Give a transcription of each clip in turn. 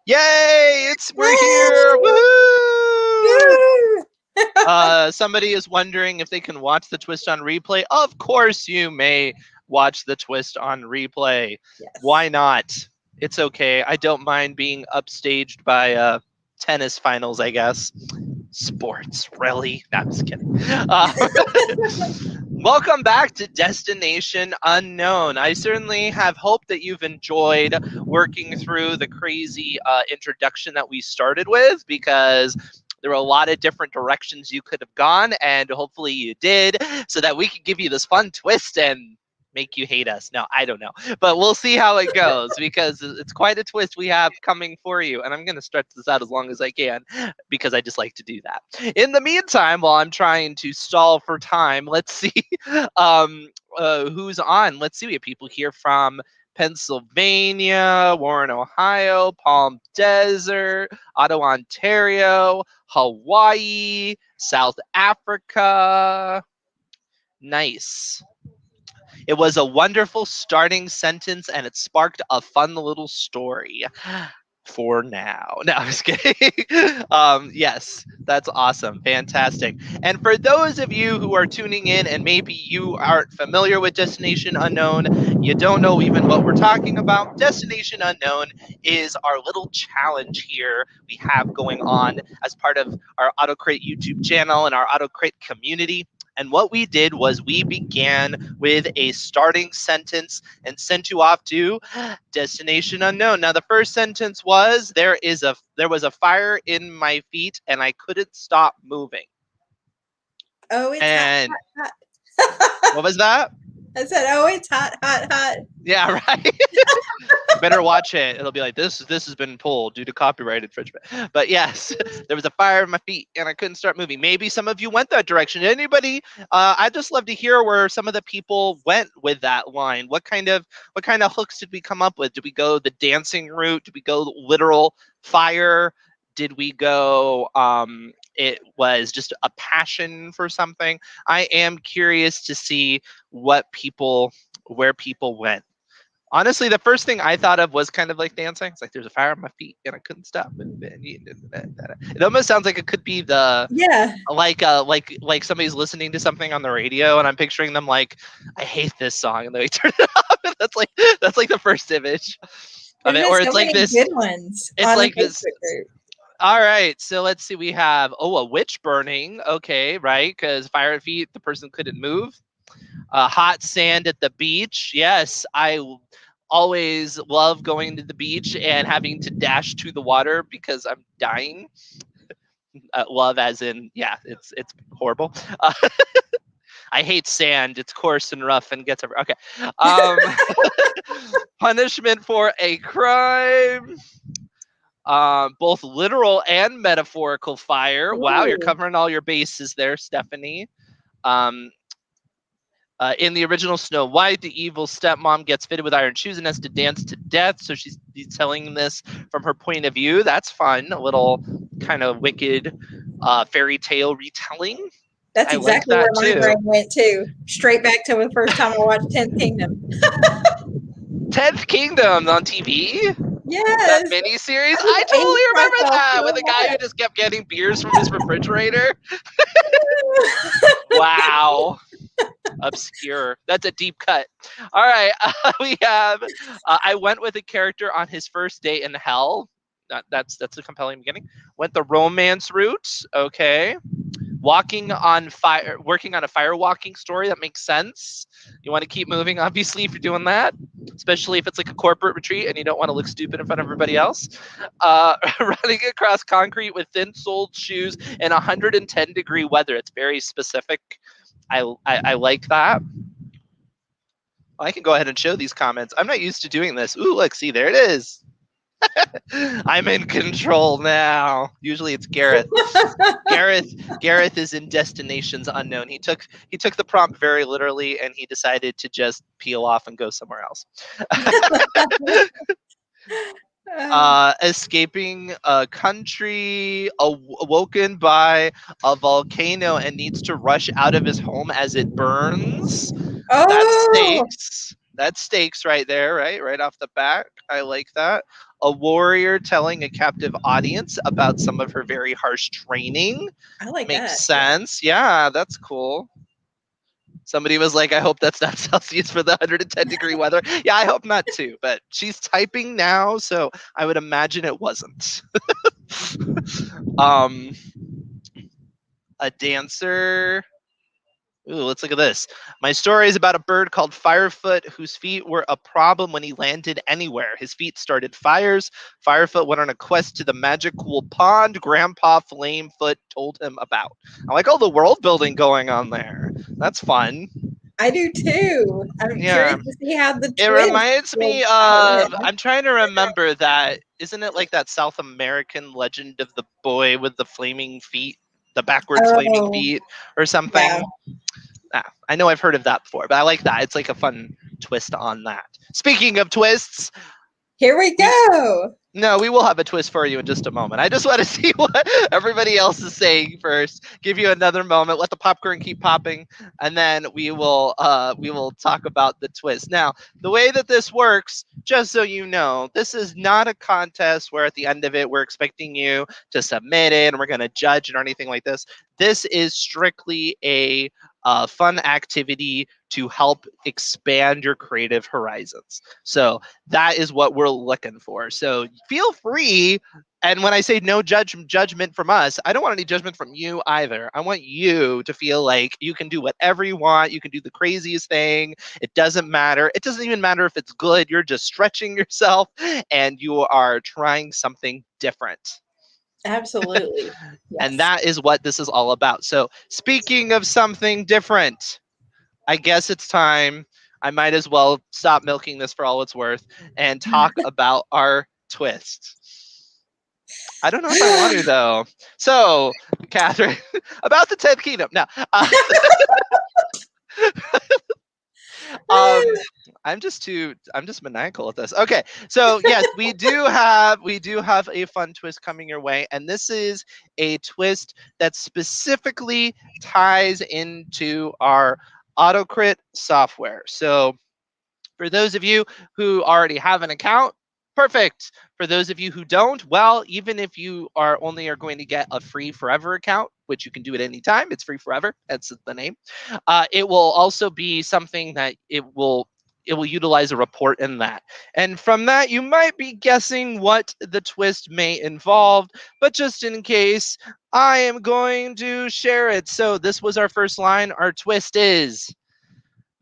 Yay! We're here. Yay! Woohoo! Woo! Somebody is wondering if they can watch the twist on replay. Of course, you may watch the twist on replay. Yes. Why not? It's okay. I don't mind being upstaged by tennis finals, I guess. Sports, really? No, I'm just kidding. Welcome back to Destination Unknown. I certainly have hoped that you've enjoyed working through the crazy introduction that we started with, because there were a lot of different directions you could have gone, and hopefully you did, so that we could give you this fun twist and make you hate us. No, I don't know. But we'll see how it goes, because it's quite a twist we have coming for you. And I'm going to stretch this out as long as I can, because I just like to do that. In the meantime, while I'm trying to stall for time, let's see um, who's on. Let's see. We have people here from Pennsylvania, Warren, Ohio, Palm Desert, Ottawa, Ontario, Hawaii, South Africa. Nice. It was a wonderful starting sentence, and it sparked a fun little story. For now. No, I'm just kidding. Yes, that's awesome. Fantastic. And for those of you who are tuning in and maybe you aren't familiar with Destination Unknown, you don't know even what we're talking about, Destination Unknown is our little challenge here we have going on as part of our AutoCrit YouTube channel and our AutoCrit community. And what we did was we began with a starting sentence and sent you off to Destination Unknown. Now, the first sentence was there was a fire in my feet and I couldn't stop moving. Oh, it's hot, And hot, hot. what was that? I said, oh, it's hot, hot, hot. Yeah, right. You better watch it. It'll be like this has been pulled due to copyright infringement. But yes, there was a fire in my feet and I couldn't start moving. Maybe some of you went that direction. Anybody? I'd just love to hear where some of the people went with that line. What kind of hooks did we come up with? Did we go the dancing route? Did we go literal fire? Did we go it was just a passion for something? I am curious to see where people went. Honestly, the first thing I thought of was kind of like dancing. It's like there's a fire on my feet and I couldn't stop. It almost sounds like it could be the Yeah. like somebody's listening to something on the radio and I'm picturing them like, I hate this song, and they turn it off. And that's like the first image of There's it. been Or so it's like many this. good ones It's on the like this. Facebook group. All right, so let's see. We have a witch burning. Okay, right, because fire at feet, the person couldn't move. Hot sand at the beach. Yes, I always love going to the beach and having to dash to the water because I'm dying. Love as in, yeah, it's horrible. I hate sand. It's coarse and rough and gets everywhere. Okay. Punishment for a crime. Both literal and metaphorical fire. Wow, you're Ooh. covering all your bases there, Stephanie. Um, in the original Snow White, the evil stepmom gets fitted with iron shoes and has to dance to death. So she's telling this from her point of view. That's fun. A little kind of wicked fairy tale retelling. That's I like exactly where that my too. brain went to. Straight back to the first time I watched 10th Kingdom. 10th Kingdom on TV? That Yes. miniseries? I I just aged totally remember myself that with so the guy who much. just kept getting beers from his refrigerator. Wow. Obscure. That's a deep cut. All right. We have I went with a character on his first date in hell. That's a compelling beginning. Went the romance route. Okay. Working on a fire walking story. That makes sense. You want to keep moving, obviously, if you're doing that, especially if it's like a corporate retreat and you don't want to look stupid in front of everybody else. Running across concrete with thin-soled shoes in 110-degree weather. It's very specific. I like that. I can go ahead and show these comments. I'm not used to doing this. Ooh, look, see, there it is. I'm in control now. Usually it's Gareth. Gareth is in Destinations Unknown. He took the prompt very literally and he decided to just peel off and go somewhere else. Escaping a country, awoken by a volcano and needs to rush out of his home as it burns. That's Oh, stakes. That's stakes right there, right? Right off the bat. I like that. A warrior telling a captive audience about some of her very harsh training. I like Makes that. sense. Yeah, that's cool. Somebody was like, I hope that's not Celsius for the 110-degree weather. Yeah, I hope not too. But she's typing now, so I would imagine it wasn't. um, a dancer. Ooh, let's look at this. My story is about a bird called Firefoot whose feet were a problem when he landed anywhere. His feet started fires. Firefoot went on a quest to the magical pond Grandpa Flamefoot told him about. I like all the world building going on there. That's fun. I do too. I'm curious Yeah. to see how the It twist reminds will me tie of, in. I'm trying to remember that, isn't it like that South American legend of the boy with the flaming feet, the backwards flaming Oh, feet or yeah. something? I know I've heard of that before, but I like that. It's like a fun twist on that. Speaking of twists, Here we we go. no, we will have a twist for you in just a moment. I just want to see what everybody else is saying first. Give you another moment. Let the popcorn keep popping, and then we will talk about the twist. Now, the way that this works, just so you know, this is not a contest where at the end of it we're expecting you to submit it and we're going to judge it or anything like this. This is strictly a fun activity to help expand your creative horizons. So that is what we're looking for. So feel free. And when I say no judgment from us, I don't want any judgment from you either. I want you to feel like you can do whatever you want. You can do the craziest thing. It doesn't matter. It doesn't even matter if it's good. You're just stretching yourself and you are trying something different. Absolutely. And Yes. that is what this is all about. So speaking of something different, I guess it's time. I might as well stop milking this for all it's worth and talk about our twist. I don't know if I want to though. So, Catherine, about the 10th Kingdom. Now, um, I'm just maniacal at this. Okay, so yes, we do have a fun twist coming your way, and this is a twist that specifically ties into our AutoCrit software. So for those of you who already have an account, perfect. For those of you who don't, well, even if you are going to get a free forever account, which you can do at any time, it's free forever. That's the name. It will also be something that it will utilize a report in that. And from that, you might be guessing what the twist may involve, but just in case, I am going to share it. So this was our first line. Our twist is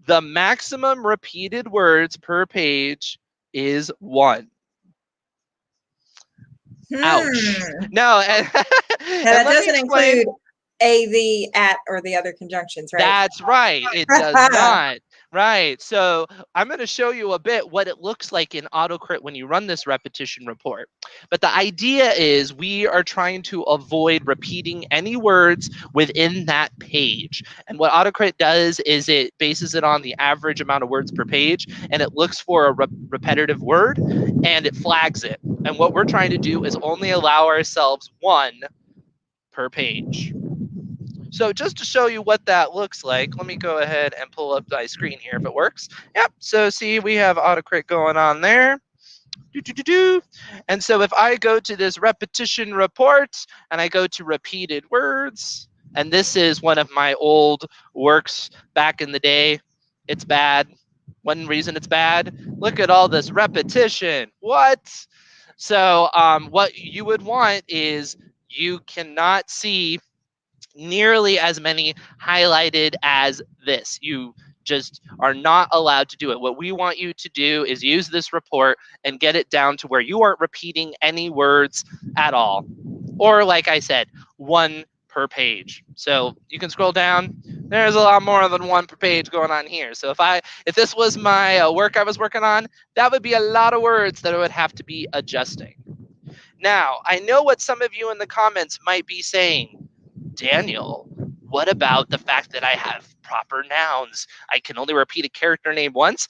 the maximum repeated words per page is 1. Ouch. Hmm. No, and, Now and that let me doesn't explain. include a, the, at, or the other conjunctions, right? That's right. It does not. Right. So I'm going to show you a bit what it looks like in AutoCrit when you run this repetition report. But the idea is we are trying to avoid repeating any words within that page. And what AutoCrit does is it bases it on the average amount of words per page, and it looks for a repetitive word and it flags it. And what we're trying to do is only allow ourselves 1 per page. So just to show you what that looks like, let me go ahead and pull up my screen here if it works. Yep, so see we have AutoCrit going on there. And so if I go to this repetition report and I go to repeated words, and this is one of my old works back in the day, it's bad. One reason it's bad, look at all this repetition. What? So what you would want is you cannot see nearly as many highlighted as this. You just are not allowed to do it. What we want you to do is use this report and get it down to where you aren't repeating any words at all. Or like I said, 1 per page. So you can scroll down. There's a lot more than 1 per page going on here. So if this was my work I was working on, that would be a lot of words that I would have to be adjusting. Now, I know what some of you in the comments might be saying. Daniel, what about the fact that I have proper nouns? I can only repeat a character name once.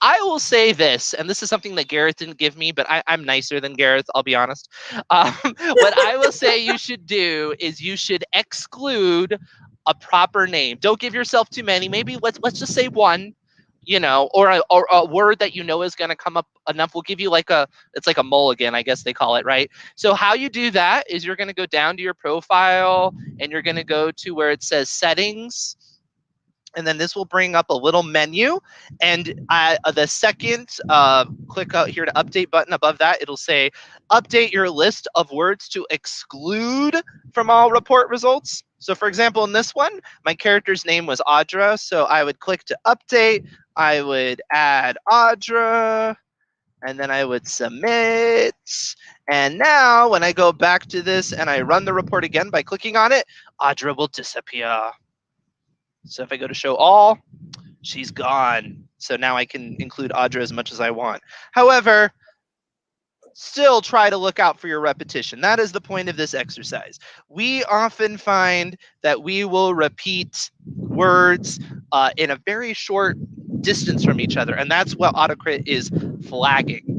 I will say this, and this is something that Gareth didn't give me, but I'm nicer than Gareth, I'll be honest. What I will say you should do is you should exclude a proper name. Don't give yourself too many. Maybe let's just say 1. or a word that is going to come up enough will give you it's like a mulligan, I guess they call it, right? So how you do that is you're going to go down to your profile and you're going to go to where it says settings. And then this will bring up a little menu. And the second click out here to update button above that, it'll say update your list of words to exclude from all report results. So for example, in this one, my character's name was Audra. So I would click to update. I would add Audra. And then I would submit. And now when I go back to this and I run the report again by clicking on it, Audra will disappear. So if I go to show all, she's gone. So now I can include Audra as much as I want. However, still try to look out for your repetition. That is the point of this exercise. We often find that we will repeat words in a very short distance from each other. And that's what AutoCrit is flagging.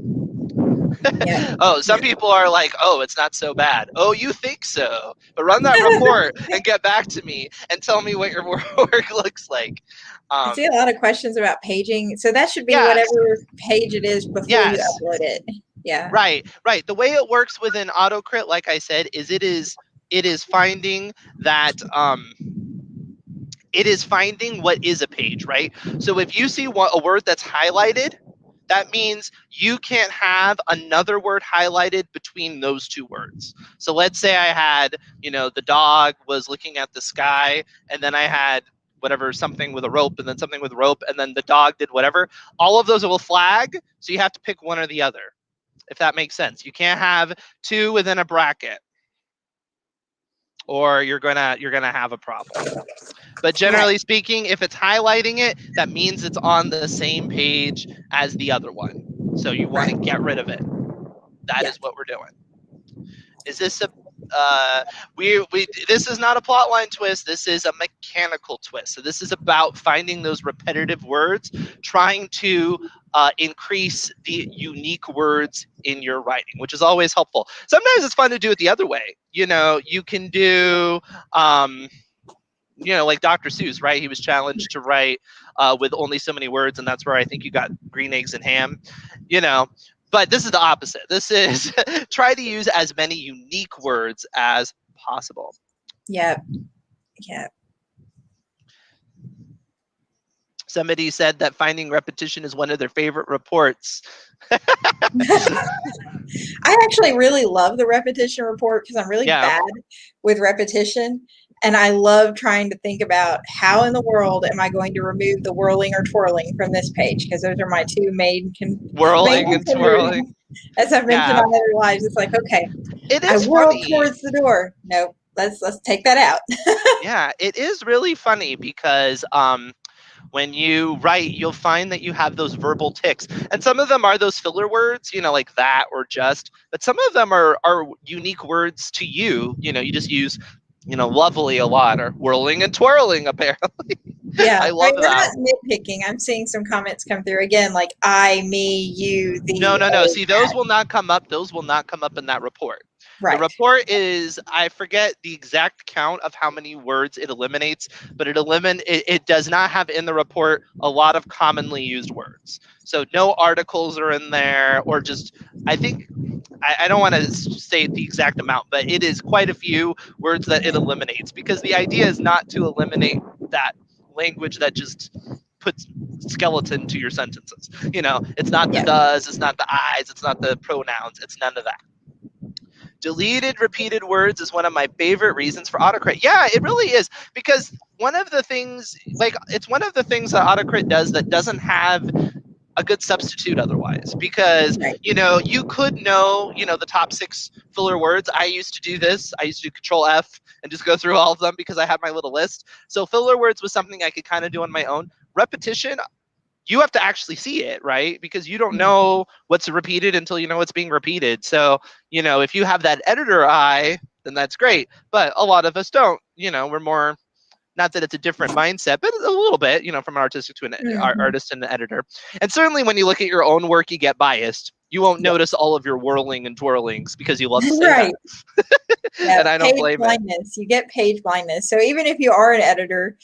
Yeah. Oh, some people are like, oh, it's not so bad. Oh, you think so? But run that report and get back to me and tell me what your work looks like. I see a lot of questions about paging. So that should be yes. whatever page it is before Yes. you upload it. Yeah. Right. The way it works within AutoCrit, like I said, is it is finding that it is finding what is a page, right? So if you see a word that's highlighted, that means you can't have another word highlighted between those two words. So let's say I had, the dog was looking at the sky, and then I had whatever, something with a rope, and then something with a rope, and then the dog did whatever. All of those will flag, so you have to pick one or the other, if that makes sense. You can't have two within a bracket, or you're gonna have a problem. But generally speaking, if it's highlighting it, that means it's on the same page as the other one. So you want to get rid of it. That is what we're doing. Is this a this is not a plotline twist. This is a mechanical twist. So this is about finding those repetitive words, trying to increase the unique words in your writing, which is always helpful. Sometimes it's fun to do it the other way. You can do like Dr. Seuss, right? He was challenged to write with only so many words, and that's where I think you got green eggs and ham, But this is the opposite. This is try to use as many unique words as possible. Yeah. Somebody said that finding repetition is one of their favorite reports. I actually really love the repetition report because I'm really bad with repetition. And I love trying to think about how in the world am I going to remove the whirling or twirling from this page, because those are my two main whirling and twirling. As I've mentioned on other lives, it's like, okay, it is I whirl funny. towards the door. Nope, let's take that out. Yeah, it is really funny because when you write, you'll find that you have those verbal tics. And some of them are those filler words, like that or just. But some of them are unique words to you. You just use, lovely a lot, or whirling and twirling, apparently. Yeah, I love that. We're not nitpicking. I'm seeing some comments come through again, like I, me, you, the. No. See, those will not come up. Those will not come up in that report. Right. The report is, I forget the exact count of how many words it eliminates, but it does not have in the report a lot of commonly used words. So no articles are in there, or just, I think, I don't want to say the exact amount, but it is quite a few words that it eliminates, because the idea is not to eliminate that language that just puts skeleton to your sentences. It's not the does, it's not the I's, it's not the pronouns, it's none of that. Deleted repeated words is one of my favorite reasons for AutoCrit. Yeah, it really is, because one of the things that AutoCrit does that doesn't have a good substitute otherwise, because you could know the top 6 filler words. I used to do this. I used to do Control F and just go through all of them because I had my little list. So filler words was something I could kind of do on my own. Repetition, you have to actually see it, right? Because you don't know what's repeated until you know what's being repeated. So, if you have that editor eye, then that's great. But a lot of us don't. We're more, not that it's a different mindset, but a little bit, from an artistic to an artist and an editor. And certainly when you look at your own work, you get biased. You won't notice all of your whirling and twirlings because you love to say that. And I don't blame blindness. You get page blindness. So even if you are an editor,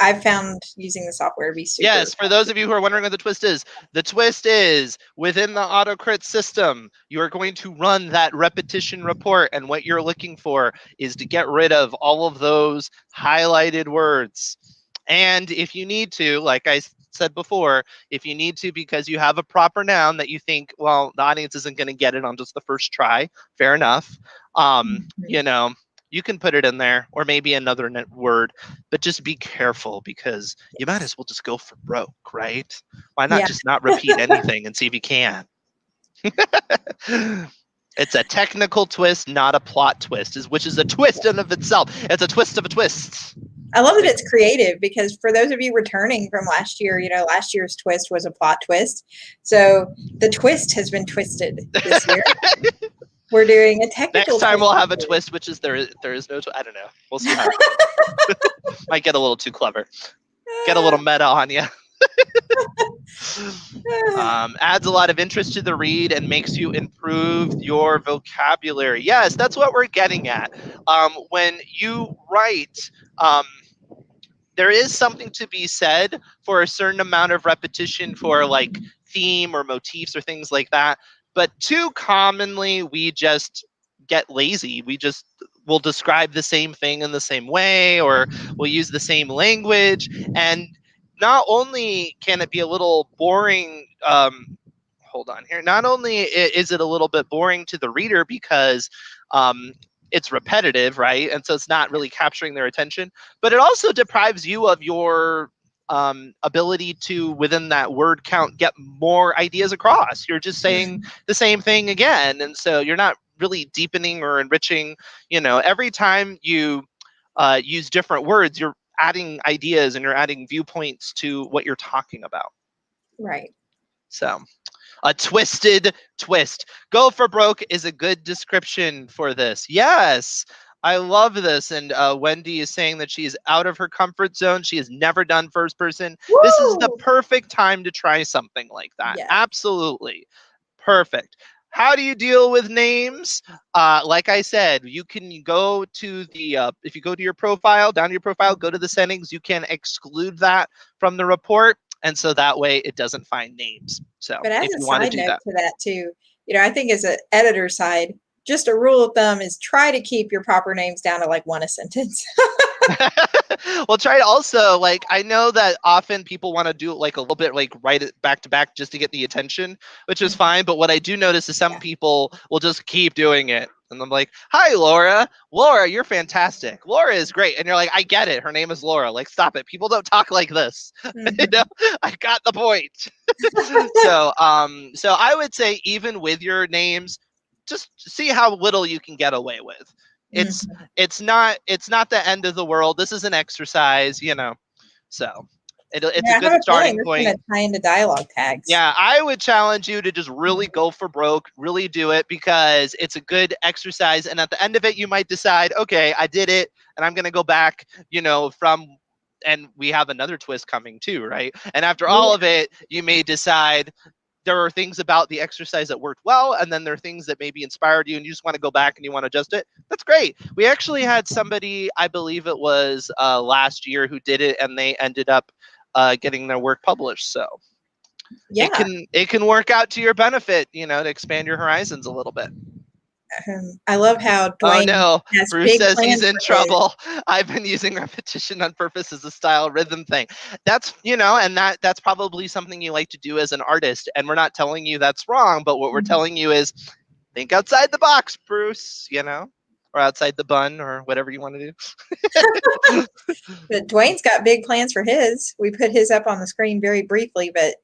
I've found using the software to be super. Yes, for those of you who are wondering what the twist is within the AutoCrit system, you are going to run that repetition report, and what you're looking for is to get rid of all of those highlighted words. And if you need to, like I said before, if you need to because you have a proper noun that you think, well, the audience isn't going to get it on just the first try, fair enough. You know, you can put it in there, or maybe another word, but just be careful because you might as well just go for broke, right? Why not just not repeat anything and see if you can? It's a technical twist, not a plot twist, which is a twist in of itself. It's a twist of a twist. I love that it's creative because for those of you returning from last year, last year's twist was a plot twist. So the twist has been twisted this year. We're doing a technical. Next time we'll have a twist, which is there is no. I don't know. We'll see how. Might get a little too clever. Get a little meta on you. Adds a lot of interest to the read and makes you improve your vocabulary. Yes, that's what we're getting at. When you write, there is something to be said for a certain amount of repetition for like theme or motifs or things like that. But too commonly, we just get lazy. We'll describe the same thing in the same way, or we'll use the same language. And not only can it be a little boring, hold on here. Not only is it a little bit boring to the reader because it's repetitive, right? And so it's not really capturing their attention, but it also deprives you of your ability to, within that word count, get more ideas across. You're just saying the same thing again. And so you're not really deepening or enriching. Every time you use different words, you're adding ideas and you're adding viewpoints to what you're talking about. Right. So a twisted twist. Go for broke is a good description for this. Yes, I love this. And Wendy is saying that she's out of her comfort zone. She has never done first person. Woo! This is the perfect time to try something like that. Yeah. Absolutely. Perfect. How do you deal with names? Like I said, you can go to the, if you go to your profile, down to your profile, go to the settings, you can exclude that from the report. And so that way it doesn't find names. So but as a side note to that too, I think as an editor side, just a rule of thumb is try to keep your proper names down to like one a sentence. Well, try to also, like, I know that often people want to do it like a little bit, like write it back to back just to get the attention, which is fine. But what I do notice is some people will just keep doing it. And I'm like, hi, Laura. Laura, you're fantastic. Laura is great. And you're like, I get it. Her name is Laura. Like, stop it. People don't talk like this. I got the point. So I would say even with your names, just see how little you can get away with. It's not the end of the world. This is an exercise, So it's a good starting point. It's going to tie into dialogue tags. Yeah, I would challenge you to just really go for broke, really do it, because it's a good exercise. And at the end of it, you might decide, okay, I did it, and I'm going to go back, and we have another twist coming too, right? And after all of it, you may decide there are things about the exercise that worked well, and then there are things that maybe inspired you and you just want to go back and you want to adjust it. That's great. We actually had somebody, I believe it was last year, who did it, and they ended up getting their work published. So it can work out to your benefit, to expand your horizons a little bit. I love how Dwayne has Bruce says he's in trouble. I've been using repetition on purpose as a style rhythm thing. That's, and that's probably something you like to do as an artist. And we're not telling you that's wrong, but what we're telling you is think outside the box, Bruce, or outside the bun or whatever you want to do. But Dwayne's got big plans for his. We put his up on the screen very briefly, but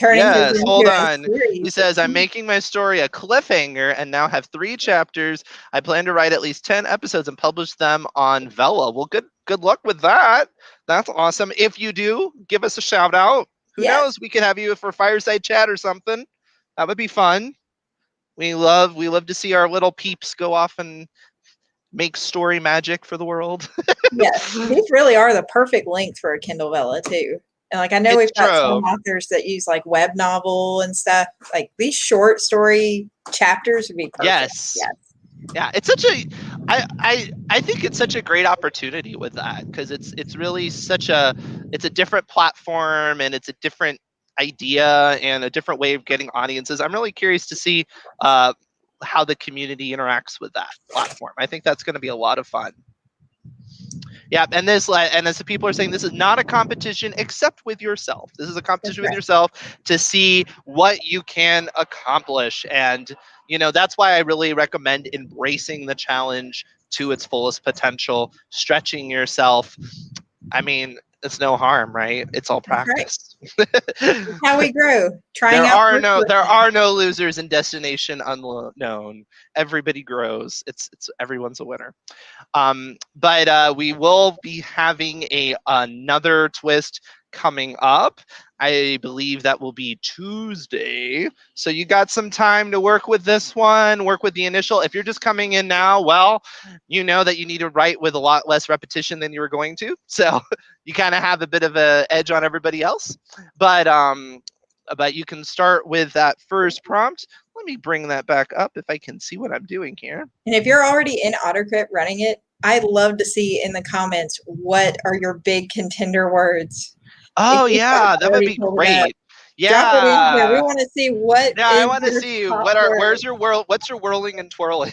hold on. He says, I'm making my story a cliffhanger and now have 3 chapters. I plan to write at least 10 episodes and publish them on Vella. Well, good luck with that. That's awesome. If you do, give us a shout out. Who knows? We could have you for fireside chat or something. That would be fun. We love to see our little peeps go off and make story magic for the world. Yes, these really are the perfect length for a Kindle Vella too. And like I know we've got some authors that use like web novel and stuff. Like these short story chapters would be perfect. Yes. Yeah, it's such a. I think it's such a great opportunity with that, because it's really it's a different platform, and it's a different idea and a different way of getting audiences. I'm really curious to see how the community interacts with that platform. I think that's going to be a lot of fun. Yeah, and as the people are saying, this is not a competition except with yourself. This is a competition with yourself to see what you can accomplish, and that's why I really recommend embracing the challenge to its fullest potential, stretching yourself. I mean, it's no harm, right? It's all practice. Right. How we grow. There are no losers in Destination Unknown. Everybody grows. It's everyone's a winner. But we will be having another twist coming up. I believe that will be Tuesday. So you got some time to work with this one, work with the initial. If you're just coming in now, well, you know that you need to write with a lot less repetition than you were going to. So you kind of have a bit of an edge on everybody else. But you can start with that first prompt. Let me bring that back up if I can see what I'm doing here. And if you're already in AutoCrit running it, I'd love to see in the comments, what are your big contender words? Oh yeah, that would be great. Yeah. Drop it in here. We want to see what. Yeah, I want to see what's your whirling and twirling?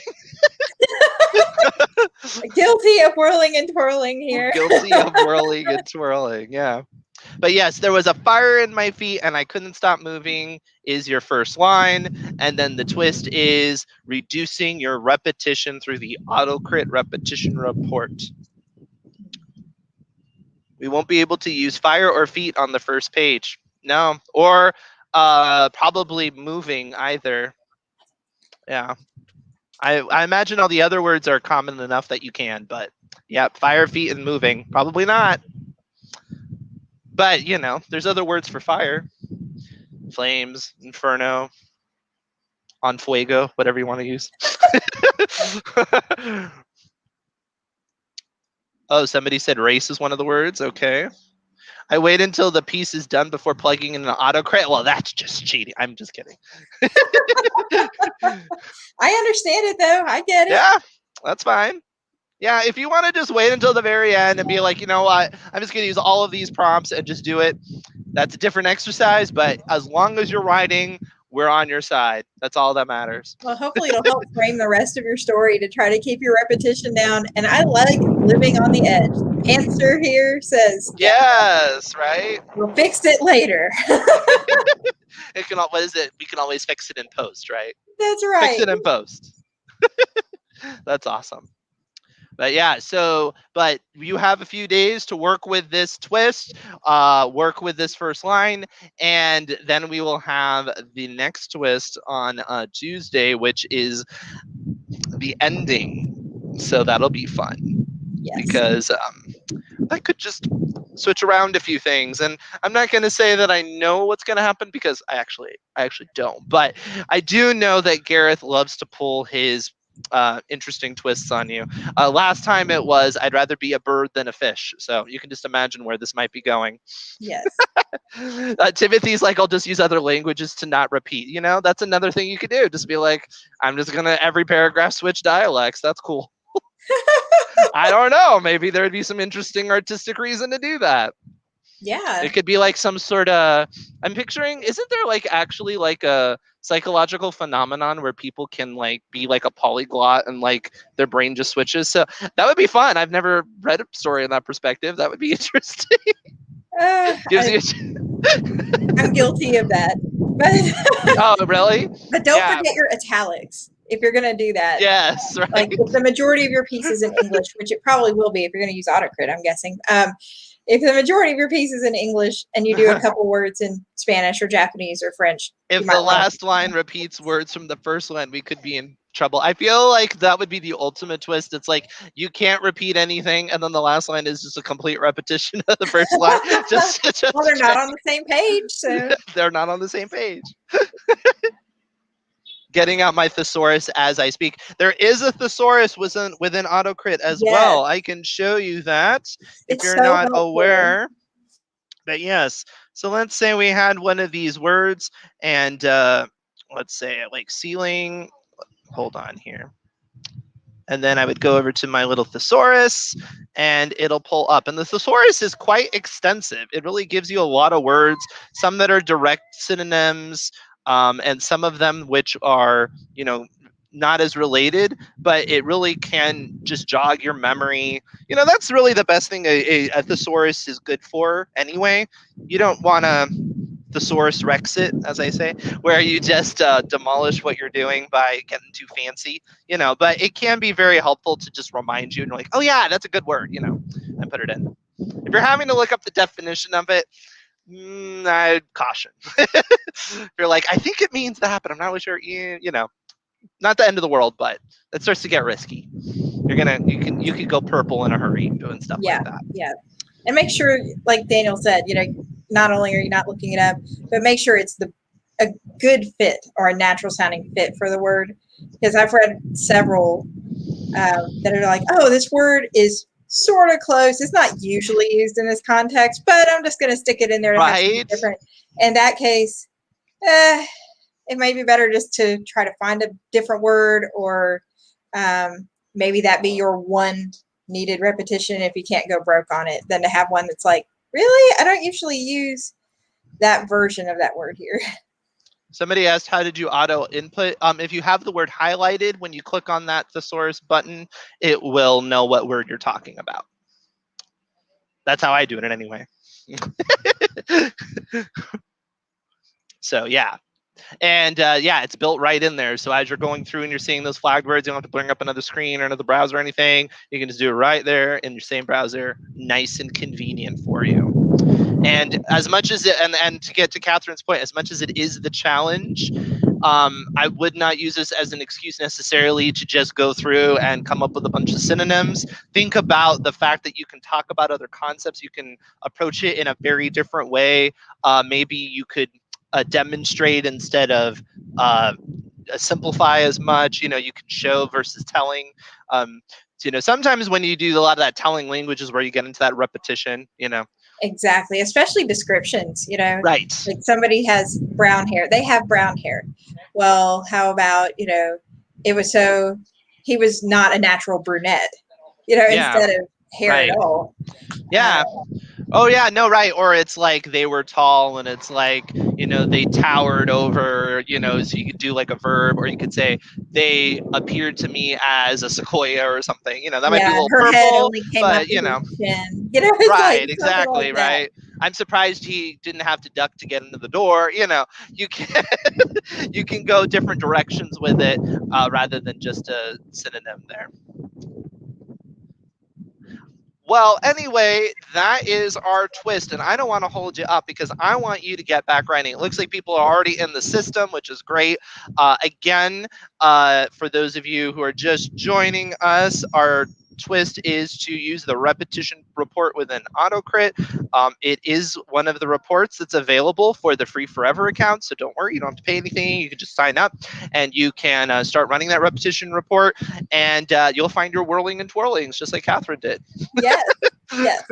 Guilty of whirling and twirling here. Guilty of whirling and twirling, yeah. But yes, there was a fire in my feet and I couldn't stop moving is your first line. And then the twist is reducing your repetition through the AutoCrit repetition report. We won't be able to use fire or feet on the first page. No. Or probably moving either. Yeah. I imagine all the other words are common enough that you can, but yeah, fire, feet, and moving. Probably not. But, there's other words for fire. Flames, inferno, on fuego, whatever you want to use. Oh, somebody said race is one of the words. Okay. I wait until the piece is done before plugging in an AutoCrit. Well, that's just cheating. I'm just kidding. I understand it, though. I get it. Yeah, that's fine. Yeah, if you want to just wait until the very end and be like, you know what, I'm just going to use all of these prompts and just do it, that's a different exercise. But as long as you're writing, we're on your side. That's all that matters. Well, hopefully it'll help frame the rest of your story to try to keep your repetition down. And I like living on the edge. Answer here says yes, right? We'll fix it later. What is it? We can always fix it in post, right? That's right. Fix it in post. That's awesome. But yeah, but you have a few days to work with this twist, work with this first line, and then we will have the next twist on Tuesday, which is the ending. So that'll be fun. Yes. Because I could just switch around a few things, and I'm not going to say that I know what's going to happen, because I actually don't. But I do know that Gareth loves to pull his interesting twists on you. Last time it was, I'd rather be a bird than a fish. So you can just imagine where this might be going. Yes. Timothy's like, I'll just use other languages to not repeat. That's another thing you could do. Just be like, I'm just going to every paragraph switch dialects. That's cool. I don't know. Maybe there'd be some interesting artistic reason to do that. Yeah. It could be like some sort of, I'm picturing, isn't there actually a psychological phenomenon where people can be like a polyglot and their brain just switches? So that would be fun. I've never read a story in that perspective. That would be interesting. I'm guilty of that. Oh, really? But don't forget your italics if you're going to do that. Yes, right. If the majority of your piece is in English, which it probably will be if you're going to use AutoCrit, I'm guessing. If the majority of your piece is in English and you do a couple words in Spanish or Japanese or French. If the last line repeats words from the first one, we could be in trouble. I feel like that would be the ultimate twist. It's like you can't repeat anything, and then the last line is just a complete repetition of the first line. Well, they're not on the same page, so they're not on the same page. Getting out my thesaurus as I speak. There is a thesaurus within AutoCrit as well. I can show you that if you're not aware. But yes, so let's say we had one of these words, and let's say like ceiling. Hold on here. and then I would go over to my little thesaurus, and it'll pull up. And the thesaurus is quite extensive. It really gives you a lot of words, some that are direct synonyms, and some of them which are, not as related, but it really can just jog your memory. That's really the best thing a thesaurus is good for anyway. You don't want to thesaurus rex it, as I say, where you just demolish what you're doing by getting too fancy, but it can be very helpful to just remind you and like, oh yeah, that's a good word, and put it in. If you're having to look up the definition of it, I'd caution. If you're like, I think it means that, but I'm not really sure, not the end of the world, but it starts to get risky. You could go purple in a hurry doing stuff like that. Yeah. And make sure, like Daniel said, not only are you not looking it up, but make sure it's a good fit or a natural sounding fit for the word. Because I've read several that are like, oh, this word is sort of close. It's not usually used in this context, but I'm just going to stick it in there to have something different. In that case, it may be better just to try to find a different word, or maybe that be your one needed repetition if you can't go broke on it, than to have one that's like, really? I don't usually use that version of that word here. Somebody asked, how did you auto input? If you have the word highlighted, when you click on that thesaurus button, it will know what word you're talking about. That's how I do it anyway. So yeah. And it's built right in there. So as you're going through and you're seeing those flagged words, you don't have to bring up another screen or another browser or anything. You can just do it right there in your same browser. Nice and convenient for you. And as much as it, and to get to Catherine's point, as much as it is the challenge, I would not use this as an excuse necessarily to just go through and come up with a bunch of synonyms. Think about the fact that you can talk about other concepts. You can approach it in a very different way. Maybe you could demonstrate instead of simplify as much. You can show versus telling. Sometimes when you do a lot of that telling language is where you get into that repetition. Exactly, especially descriptions. Right. Like somebody has brown hair. They have brown hair. Well, how about he was not a natural brunette. Instead of hair at all. Yeah. Oh yeah, no, right. Or it's like they were tall and it's like, they towered over, so you could do like a verb, or you could say they appeared to me as a sequoia or something. That might be a little her purple, head only came but up to chin. Right, like exactly, like right. I'm surprised he didn't have to duck to get into the door. You can you can go different directions with it rather than just a synonym there. Well, anyway, that is our twist, and I don't want to hold you up because I want you to get back writing. It looks like people are already in the system, which is great. Again, for those of you who are just joining us, our twist is to use the repetition report within AutoCrit. It is one of the reports that's available for the free forever account, so don't worry, you don't have to pay anything. You can just sign up and you can start running that repetition report, and you'll find your whirling and twirlings just like Catherine did. Yes.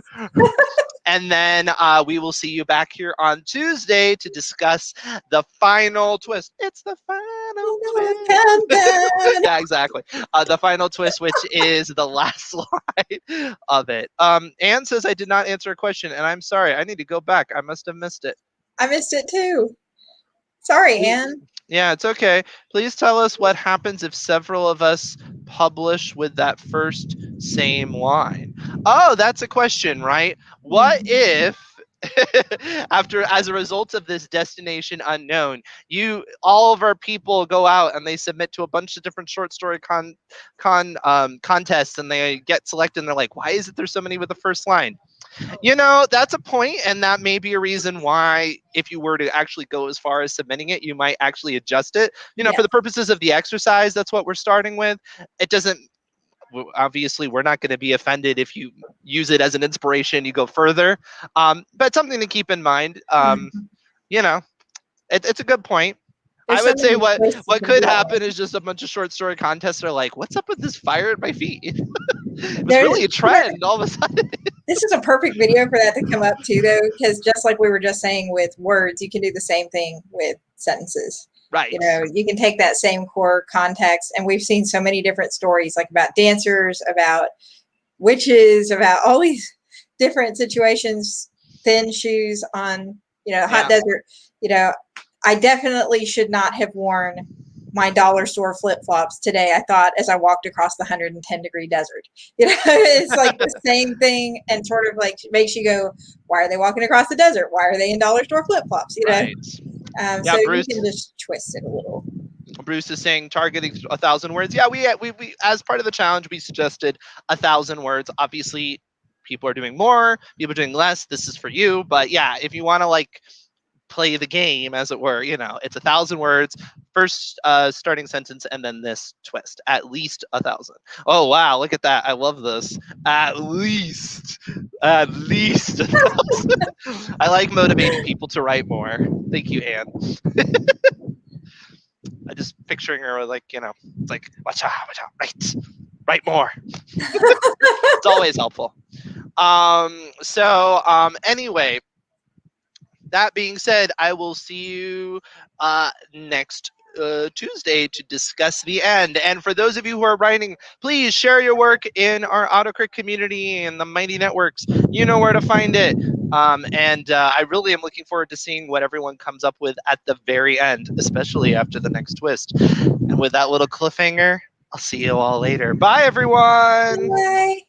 And then we will see you back here on Tuesday to discuss the final twist. It's the final twist. Yeah, exactly. The final twist, which is the last slide of it. Anne says I did not answer a question, and I'm sorry. I need to go back. I must have missed it. I missed it too. Sorry, Anne. Yeah, it's okay. Please tell us what happens if several of us publish with that first same line. Oh, that's a question, right? What if as a result of this destination unknown, all of our people go out and they submit to a bunch of different short story contests, and they get selected, and they're like, why is it there's so many with the first line? That's a point, and that may be a reason why, if you were to actually go as far as submitting it, you might actually adjust it. For the purposes of the exercise, that's what we're starting with. It doesn't, obviously, we're not going to be offended if you use it as an inspiration, you go further. But something to keep in mind. It's a good point. I would say what could happen is just a bunch of short story contests are like, what's up with this fire at my feet? It was really a trend all of a sudden. This is a perfect video for that to come up too, though, because just like we were just saying with words, you can do the same thing with sentences. Right. You can take that same core context, and we've seen so many different stories, like about dancers, about witches, about all these different situations. Thin shoes on, hot desert. I definitely should not have worn my dollar store flip-flops today, I thought, as I walked across the 110-degree desert. It's like the same thing, and sort of like makes you go, why are they walking across the desert? Why are they in dollar store flip-flops? Right. So Bruce, you can just twist it a little. Bruce is saying targeting 1,000 words. Yeah, we as part of the challenge, we suggested 1,000 words. Obviously, people are doing more, people are doing less. This is for you. But yeah, if you want to like play the game, as it were, it's 1,000 words, first starting sentence, and then this twist. At least 1,000. Oh wow, look at that. I love this. At least 1,000. I like motivating people to write more. Thank you, Anne. I'm just picturing her like, it's like, watch out, write more. It's always helpful. Anyway, that being said, I will see you next Tuesday to discuss the end. And for those of you who are writing, please share your work in our AutoCrit community and the Mighty Networks. You know where to find it. I really am looking forward to seeing what everyone comes up with at the very end, especially after the next twist. And with that little cliffhanger, I'll see you all later. Bye, everyone. Bye.